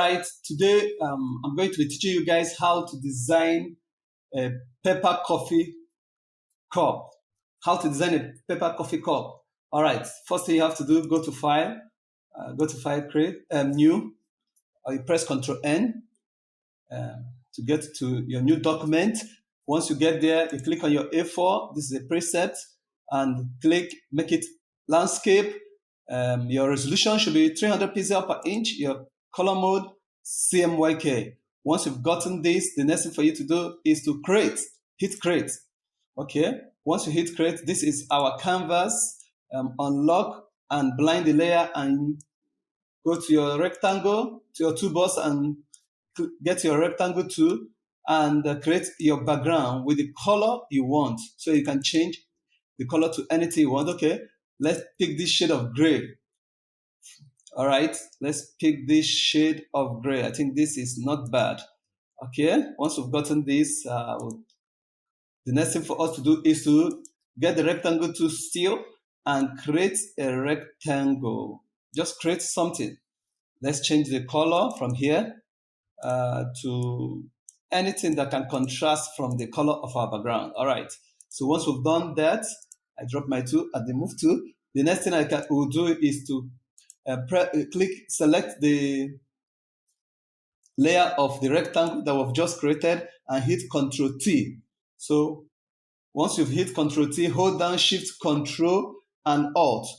right, today I'm going to be teaching you guys how to design a paper coffee cup. How to design a paper coffee cup. All right, first thing you have to do, go to File, Create, New, or you press Ctrl N to get to your new document. Once you get there, you click on your A4. This is a preset, and click Make it Landscape. Your resolution should be 300 pixels per inch. Your color mode, CMYK. Once you've gotten this, the next thing for you to do is to create. Hit create. Okay. Once you hit create, this is our canvas. Unlock and blind the layer and go to your rectangle, to your toolbox, and get your rectangle tool and create your background with the color you want. So you can change the color to anything you want. Okay. Let's pick this shade of gray. All right, let's pick this shade of gray. I think this is not bad. Okay, once we've gotten this, the next thing for us to do is to get the rectangle tool still and create a rectangle. Just create something. Let's change the color from here to anything that can contrast from the color of our background. All right, so once we've done that, I drop my tool at the move tool. The next thing will do is to select the layer of the rectangle that we've just created and hit Ctrl T. So once you've hit Ctrl T, hold down Shift, Ctrl, and Alt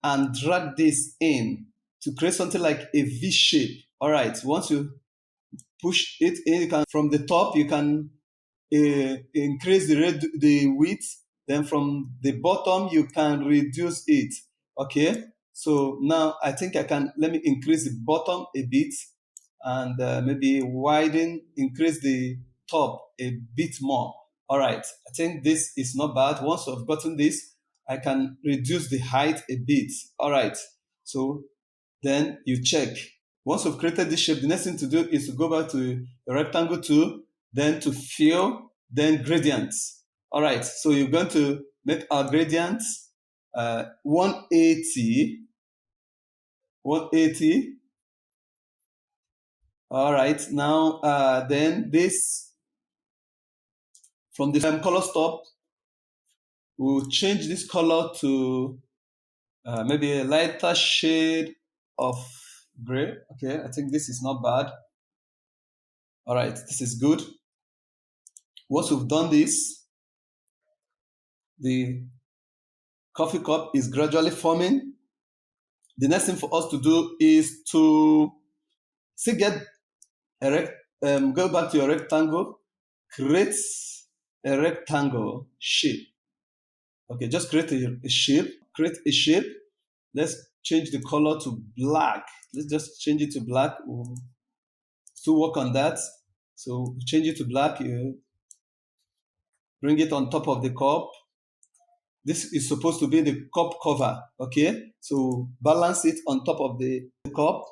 and drag this in to create something like a V shape. All right, once you push it in, you can, from the top, you can increase the width. Then from the bottom, you can reduce it. Okay. So now I think let me increase the bottom a bit and maybe increase the top a bit more. All right. I think this is not bad. Once I've gotten this, I can reduce the height a bit. All right. So then you check. Once you've created this shape, the next thing to do is to go back to the rectangle tool, then to fill, then gradients. All right, so you're going to make our gradients 180. All right, now then this, from the color stop, we'll change this color to maybe a lighter shade of gray. Okay, I think this is not bad. All right, this is good. Once we've done this, the coffee cup is gradually forming. The next thing for us to do is to go back to your rectangle, create a rectangle shape. Okay, just create a shape. Let's change the color to black. Let's just change it to black. We'll still work on that. So change it to black. You bring it on top of the cup. This is supposed to be the cup cover, okay? So balance it on top of the cup,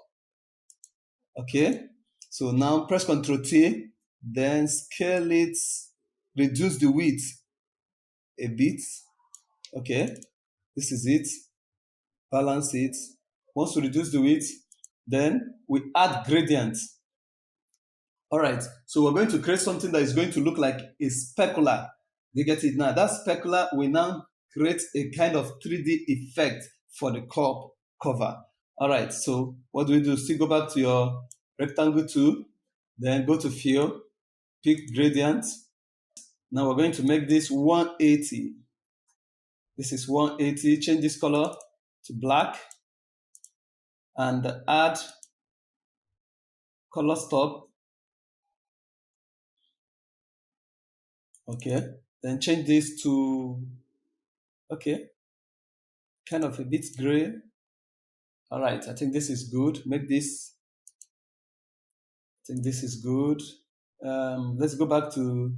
okay? So now press Ctrl T, then scale it, reduce the width a bit, okay? This is it, balance it. Once we reduce the width, then we add gradients. All right, so we're going to create something that is going to look like a specular. You get it now? That specular will now create a kind of 3D effect for the cup cover. All right, so what do we do? Still go back to your rectangle tool, then go to Fill, pick Gradient. Now we're going to make this 180. This is 180. Change this color to black and add color stop. Okay, then change this to kind of a bit gray. All right, I think this is good. Make this, I think this is good. Let's go back to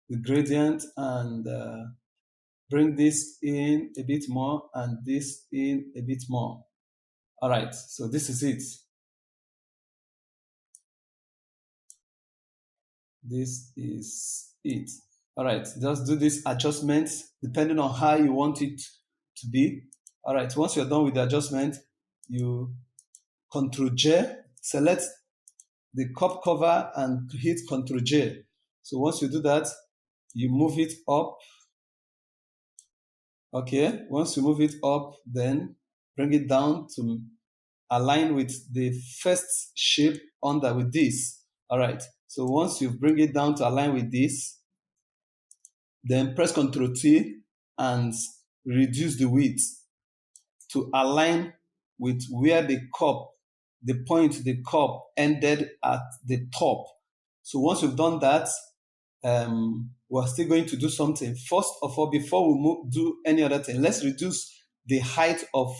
the gradient and bring this in a bit more and this in a bit more. All right, so this is it. This is it. All right, just do this adjustment depending on how you want it to be. All right, once you're done with the adjustment, you Ctrl J select the cup cover and hit Ctrl J. So once you do that, you move it up. Okay, once you move it up, then bring it down to align with the first shape under with this. All right, so once you bring it down to align with this, then press Ctrl T and reduce the width to align with where the point the cup ended at the top. So once you've done that, we're still going to do something. First of all, before we do any other thing, let's reduce the height of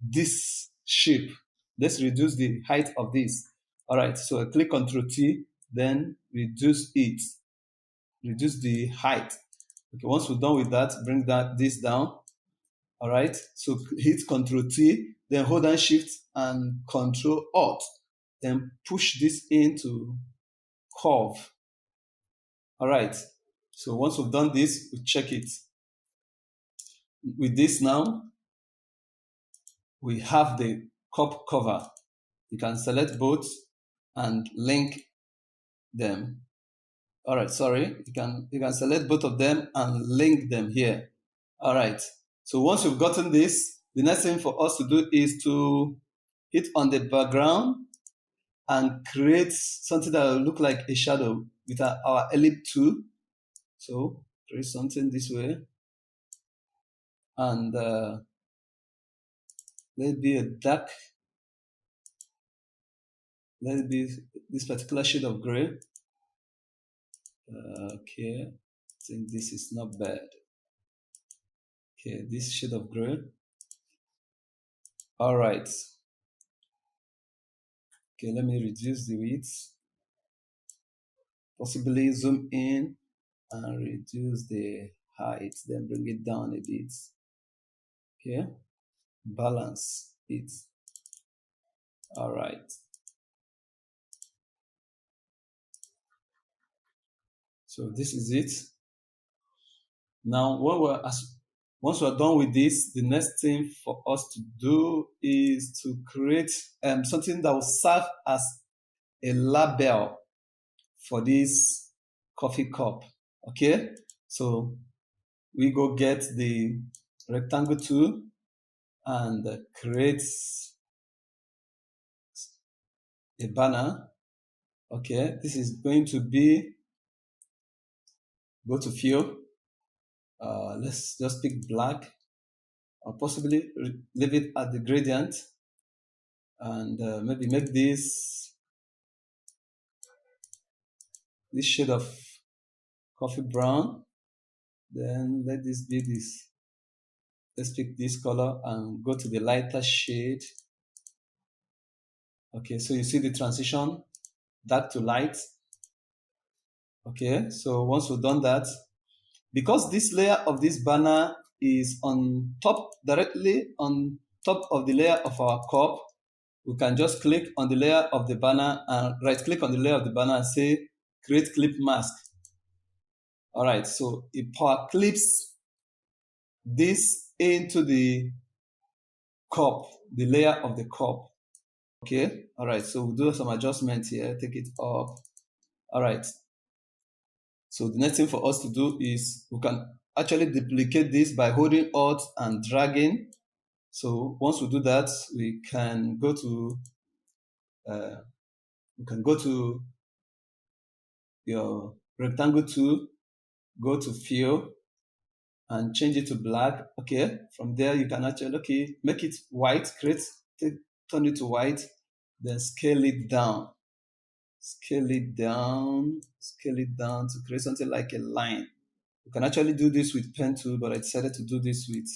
this shape. Let's reduce the height of this. All right, so I click Ctrl T, then reduce it. Reduce the height. Okay, once we're done with that, bring this down. All right, so hit Ctrl T, then hold down Shift and Ctrl Alt, then push this into curve. All right, so once we've done this, we check it. With this now, we have the cup cover. You can select both and link them. All right, sorry, you can select both of them and link them here. All right, so once you've gotten this, the next thing for us to do is to hit on the background and create something that will look like a shadow with our ellipse tool. So create something this way, and let it be a dark, let it be this particular shade of gray. Okay, I think this is not bad. Okay, this shade of gray. All right. Okay, let me reduce the width. Possibly zoom in and reduce the height, then bring it down a bit. Okay, balance it. All right. So this is it. Now, once we're done with this, the next thing for us to do is to create something that will serve as a label for this coffee cup. Okay, so we go get the rectangle tool and create a banner. Okay, this is going to be, go to fill. Let's just pick black, or possibly leave it at the gradient, and maybe make this shade of coffee brown. Then let this be this. Let's pick this color and go to the lighter shade. Okay, so you see the transition, dark to light. Okay, so once we've done that, because this layer of this banner is on top, directly on top of the layer of our cup, we can just click on the layer of the banner and right click on the layer of the banner and say create clip mask. All right, so it power clips this into the cup, the layer of the cup. Okay, all right, so we'll do some adjustments here, take it up. All right, so the next thing for us to do is we can actually duplicate this by holding Alt and dragging. So once we do that, we can go to your rectangle tool, go to fill and change it to black. Okay, from there you can actually make it white, turn it to white, then scale it down to create something like a line. You can actually do this with pen tool, but I decided to do this with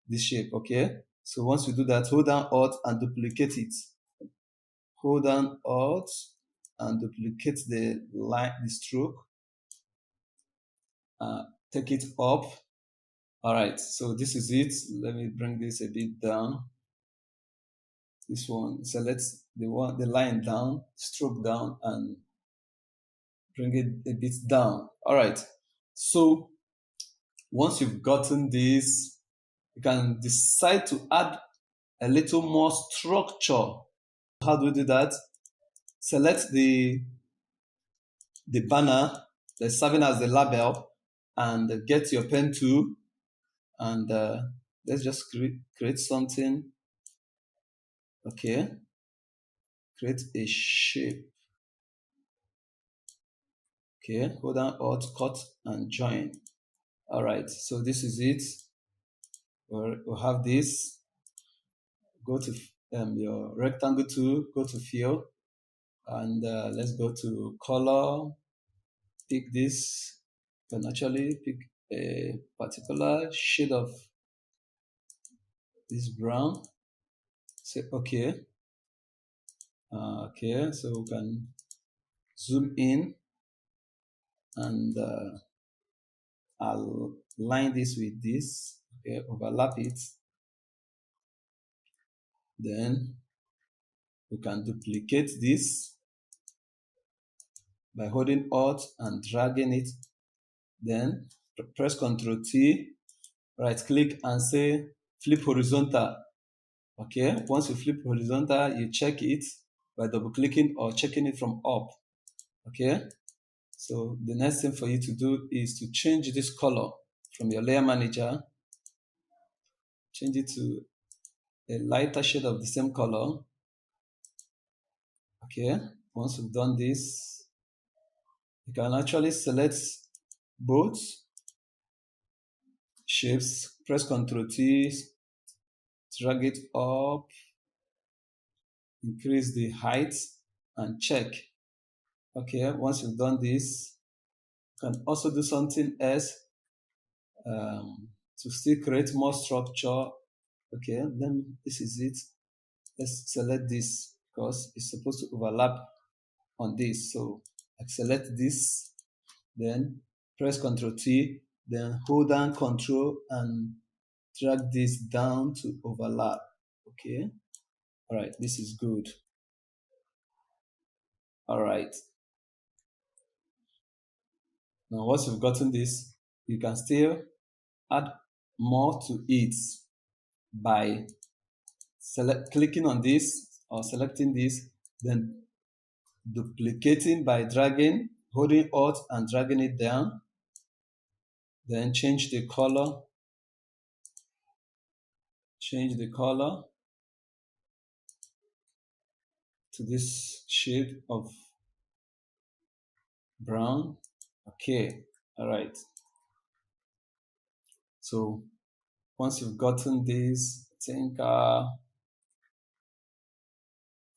this shape. Okay, so once you do that, hold down Alt and duplicate it. Hold down Alt and duplicate the line, the stroke. Take it up. All right, so this is it. Let me bring this a bit down. This one, select the line down, stroke down, and bring it a bit down. All right, so once you've gotten this, you can decide to add a little more structure. How do we do that? select the banner that's serving as the label, and get your pen tool, and let's just create something. Okay, create a shape. Okay, hold down Alt, cut, and join. All right, so this is it. We'll have this. Go to your rectangle tool, go to fill, and let's go to color. Pick this. You can actually pick a particular shade of this brown. Say okay. Okay, so we can zoom in, and I'll line this with this. Okay, overlap it. Then we can duplicate this by holding Alt and dragging it. Then press Ctrl T, right click, and say flip horizontal. Okay, once you flip horizontal, you check it by double clicking or checking it from up. Okay, so the next thing for you to do is to change this color from your layer manager. Change it to a lighter shade of the same color. Okay, once you've done this, you can actually select both shapes, press Ctrl T, drag it up, increase the height, and check. Okay, once you've done this, you can also do something else to still create more structure. Okay, then this is it. Let's select this because it's supposed to overlap on this. So I select this, then press Ctrl T, then hold down Ctrl and drag this down to overlap. Okay, all right, this is good. All right, now once you've gotten this, you can still add more to it by clicking on this or selecting this, then duplicating by dragging, holding Alt and dragging it down, then change the color to this shade of brown. Okay, all right. So once you've gotten this, I think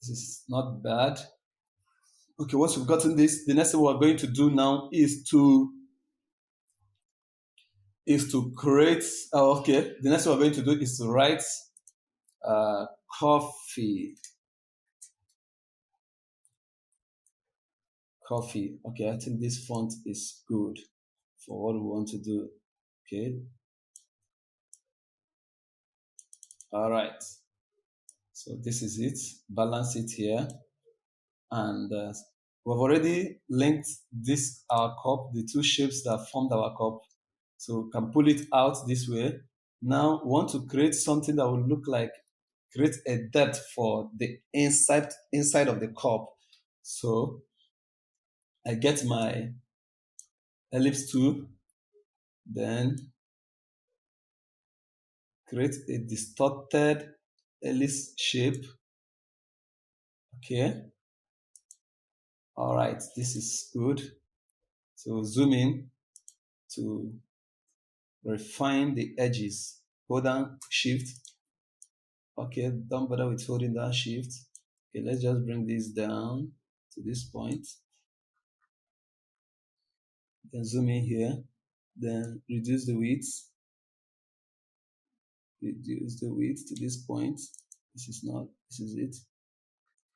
this is not bad. Okay, once you've gotten this, the next thing we're going to do now is to create. Okay, the next thing we're going to do is to write coffee. Okay, I think this font is good for what we want to do. Okay, all right, so this is it. Balance it here, and we've already linked this our cup, the two shapes that formed our cup, so we can pull it out this way. Now we want to create something that will look like, create a depth for the inside of the cup. So I get my ellipse tool, then create a distorted ellipse shape. Okay, all right, this is good. So zoom in to refine the edges. Hold down Shift. Okay, don't bother with holding down Shift. Okay, let's just bring this down to this point. Then zoom in here. Then reduce the width. Reduce the width to this point. This is it.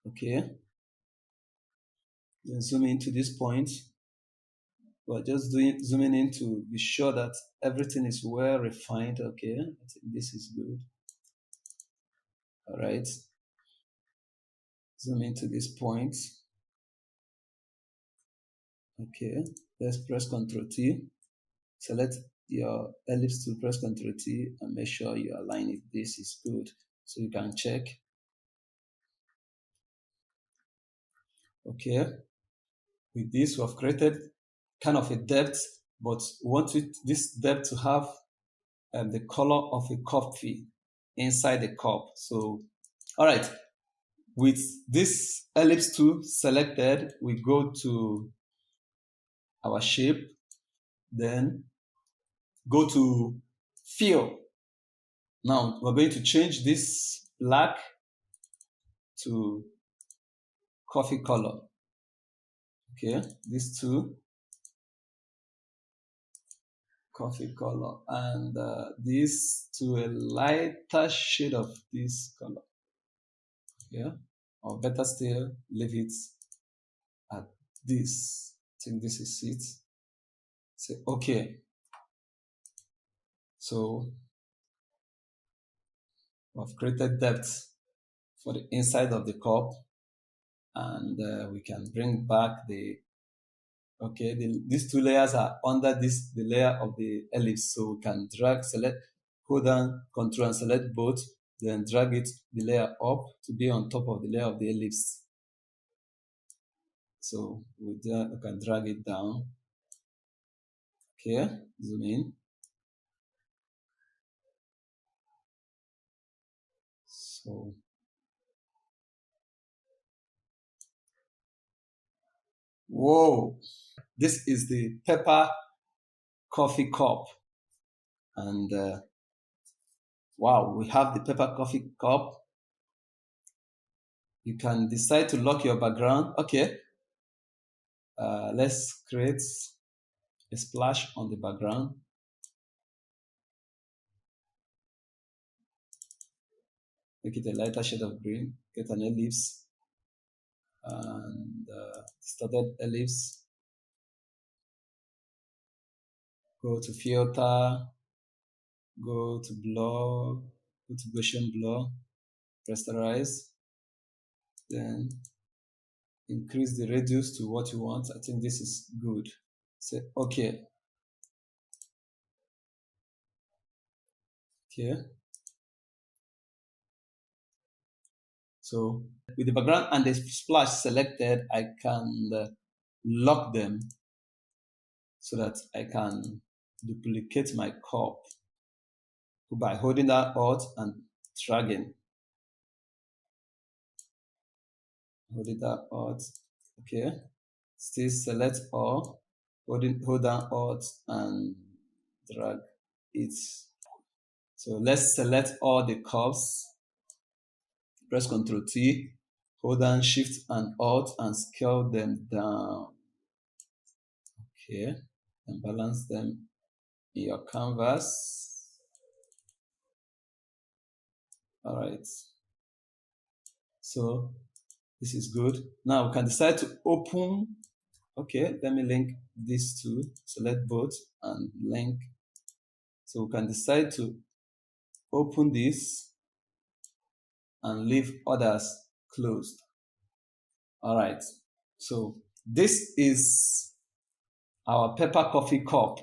Okay. Then zoom into this point. We're just zooming in to be sure that everything is well refined. Okay, I think this is good. All right. Zoom into this point. Okay, let's press Ctrl T. Select your ellipse to press Ctrl T and make sure you align it. This is good. So you can check. Okay, with this we have created kind of a depth, but we want this depth to have the color of a coffee inside the cup. So, all right, with this ellipse tool selected, we go to our shape, then go to fill. Now we're going to change this black to coffee color. Okay, these two, coffee color, and this to a lighter shade of this color. Yeah, or better still, leave it at this. I think this is it. Say okay. So we've created depth for the inside of the cup, and we can bring back the okay. These two layers are under the layer of the ellipse, so we can drag, select, hold down, control, and select both. Then drag the layer up to be on top of the layer of the ellipse. So we can drag it down. Okay, zoom in. So whoa, this is the pepper coffee cup, and wow, we have the pepper coffee cup. You can decide to lock your background. Okay, let's create a splash on the background. Make it a lighter shade of green. Get an ellipse and distorted ellipse. Go to filter. Go to blur. Go to Gaussian blur. Rasterize. Then increase the radius to what you want. I think this is good. Say okay. Okay. So with the background and the splash selected, I can lock them so that I can duplicate my cup by holding that Alt and dragging. Holding that Alt. Okay. Still select all. Hold down Alt and drag it. So let's select all the curves. Press Ctrl T. Hold down Shift and Alt and scale them down. Okay. And balance them in your canvas. All right. So this is good. Now we can decide to open. Okay, let me link these two. Select both and link. So we can decide to open this and leave others closed. All right. So this is our pepper coffee cup.